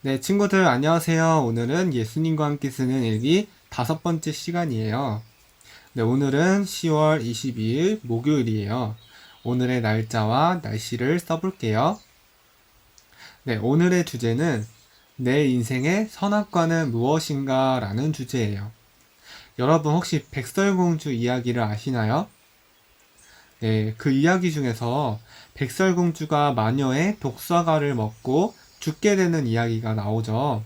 네, 친구들 안녕하세요. 오늘은 예수님과 함께 쓰는 일기 5번째 시간이에요. 네, 오늘은 10월 22일 목요일이에요. 오늘의 날짜와 날씨를 써볼게요. 네, 오늘의 주제는 내 인생의 선악과는 무엇인가 라는 주제예요. 여러분 혹시 백설공주 이야기를 아시나요? 네, 그 이야기 중에서 백설공주가 마녀의 독사과를 먹고 죽게 되는 이야기가 나오죠.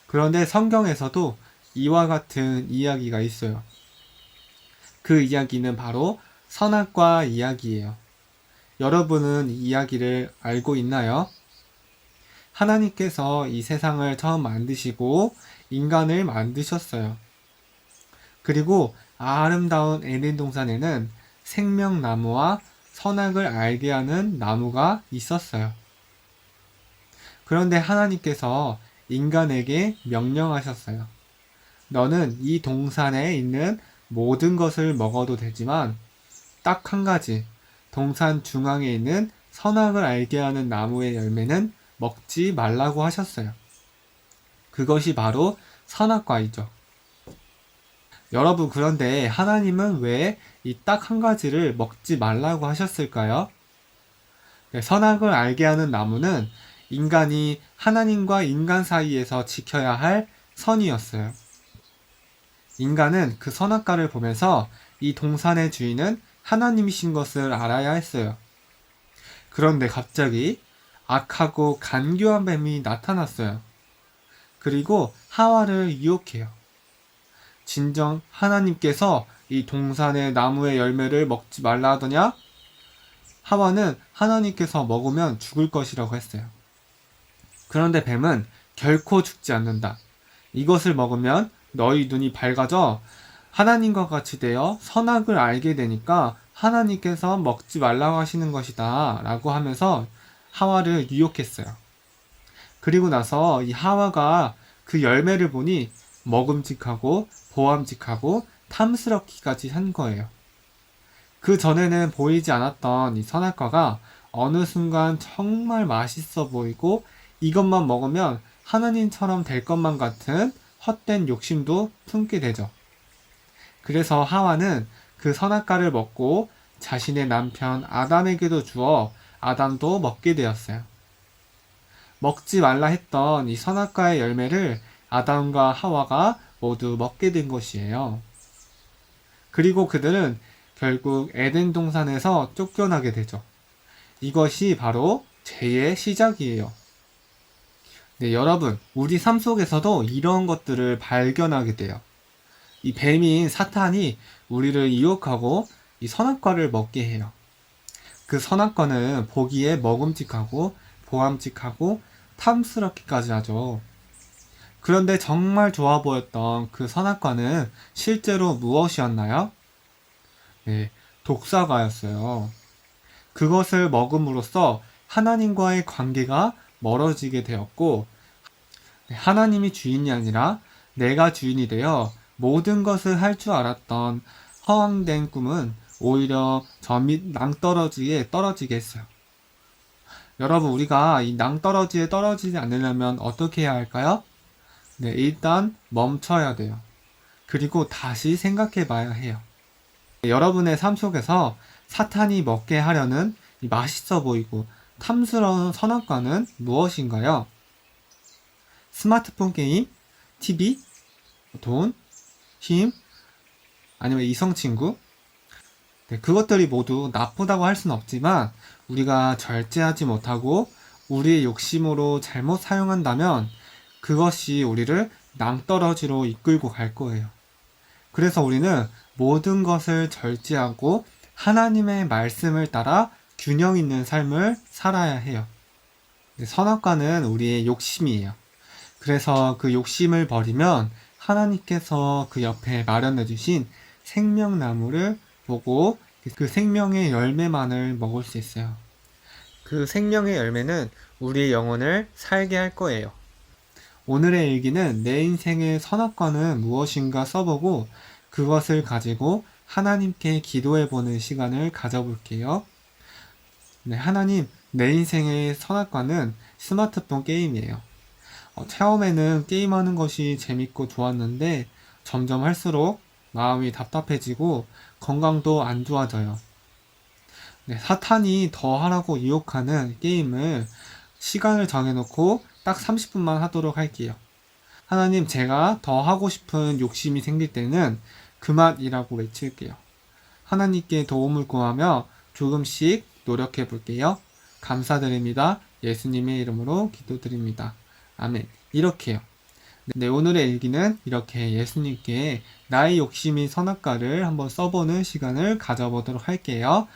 그런데 성경에서도 이와 같은 이야기가 있어요. 그 이야기는 바로 선악과 이야기예요. 여러분은 이 이야기를 알고 있나요? 하나님께서 이 세상을 처음 만드시고 인간을 만드셨어요. 그리고 아름다운 에덴 동산에는 생명나무와 선악을 알게 하는 나무가 있었어요. 그런데 하나님께서 인간에게 명령하셨어요. 너는 이 동산에 있는 모든 것을 먹어도 되지만 딱 한 가지, 동산 중앙에 있는 선악을 알게 하는 나무의 열매는 먹지 말라고 하셨어요. 그것이 바로 선악과이죠. 여러분, 그런데 하나님은 왜 이 딱 한 가지를 먹지 말라고 하셨을까요? 네, 선악을 알게 하는 나무는 인간이 하나님과 인간 사이에서 지켜야 할 선이었어요. 인간은 그 선악과를 보면서 이 동산의 주인은 하나님이신 것을 알아야 했어요. 그런데 갑자기 악하고 간교한 뱀이 나타났어요. 그리고 하와를 유혹해요. 진정 하나님께서 이 동산의 나무의 열매를 먹지 말라 하더냐? 하와는 하나님께서 먹으면 죽을 것이라고 했어요. 그런데 뱀은 결코 죽지 않는다. 이것을 먹으면 너희 눈이 밝아져 하나님과 같이 되어 선악을 알게 되니까 하나님께서 먹지 말라고 하시는 것이다 라고 하면서 하와를 유혹했어요. 그리고 나서 이 하와가 그 열매를 보니 먹음직하고 보암직하고 탐스럽기까지 한 거예요. 그 전에는 보이지 않았던 이 선악과가 어느 순간 정말 맛있어 보이고 이것만 먹으면 하나님처럼 될 것만 같은 헛된 욕심도 품게 되죠. 그래서 하와는 그 선악과를 먹고 자신의 남편 아담에게도 주어 아담도 먹게 되었어요. 먹지 말라 했던 이 선악과의 열매를 아담과 하와가 모두 먹게 된 것이에요. 그리고 그들은 결국 에덴 동산에서 쫓겨나게 되죠. 이것이 바로 죄의 시작이에요. 네, 여러분, 우리 삶 속에서도 이런 것들을 발견하게 돼요. 이 뱀인 사탄이 우리를 유혹하고 이 선악과를 먹게 해요. 그 선악과는 보기에 먹음직하고 보암직하고 탐스럽기까지 하죠. 그런데 정말 좋아 보였던 그 선악과는 실제로 무엇이었나요? 네, 독사과였어요. 그것을 먹음으로써 하나님과의 관계가 멀어지게 되었고, 하나님이 주인이 아니라 내가 주인이 되어 모든 것을 할 줄 알았던 허황된 꿈은 오히려 저 밑 낭떠러지에 떨어지게 했어요. 여러분, 우리가 이 낭떠러지에 떨어지지 않으려면 어떻게 해야 할까요? 네, 일단 멈춰야 돼요. 그리고 다시 생각해 봐야 해요. 여러분의 삶 속에서 사탄이 먹게 하려는 이 맛있어 보이고 탐스러운 선악과는 무엇인가요? 스마트폰 게임, TV, 돈, 힘, 아니면 이성 친구? 네, 그것들이 모두 나쁘다고 할 수는 없지만 우리가 절제하지 못하고 우리의 욕심으로 잘못 사용한다면 그것이 우리를 낭떠러지로 이끌고 갈 거예요. 그래서 우리는 모든 것을 절제하고 하나님의 말씀을 따라 균형 있는 삶을 살아야 해요. 선악과는 우리의 욕심이에요. 그래서 그 욕심을 버리면 하나님께서 그 옆에 마련해 주신 생명나무를 보고 그 생명의 열매만을 먹을 수 있어요. 그 생명의 열매는 우리의 영혼을 살게 할 거예요. 오늘의 일기는 내 인생의 선악과는 무엇인가 써보고 그것을 가지고 하나님께 기도해보는 시간을 가져볼게요. 네, 하나님, 내 인생의 선악과는 스마트폰 게임이에요. 처음에는 게임하는 것이 재밌고 좋았는데 점점 할수록 마음이 답답해지고 건강도 안 좋아져요. 네, 사탄이 더 하라고 유혹하는 게임을 시간을 정해놓고 딱 30분만 하도록 할게요. 하나님, 제가 더 하고 싶은 욕심이 생길 때는 그만이라고 외칠게요. 하나님께 도움을 구하며 조금씩 노력해 볼게요. 감사드립니다. 예수님의 이름으로 기도드립니다. 아멘. 이렇게요. 네, 오늘의 일기는 이렇게 예수님께 나의 욕심인 선악과를 한번 써보는 시간을 가져보도록 할게요.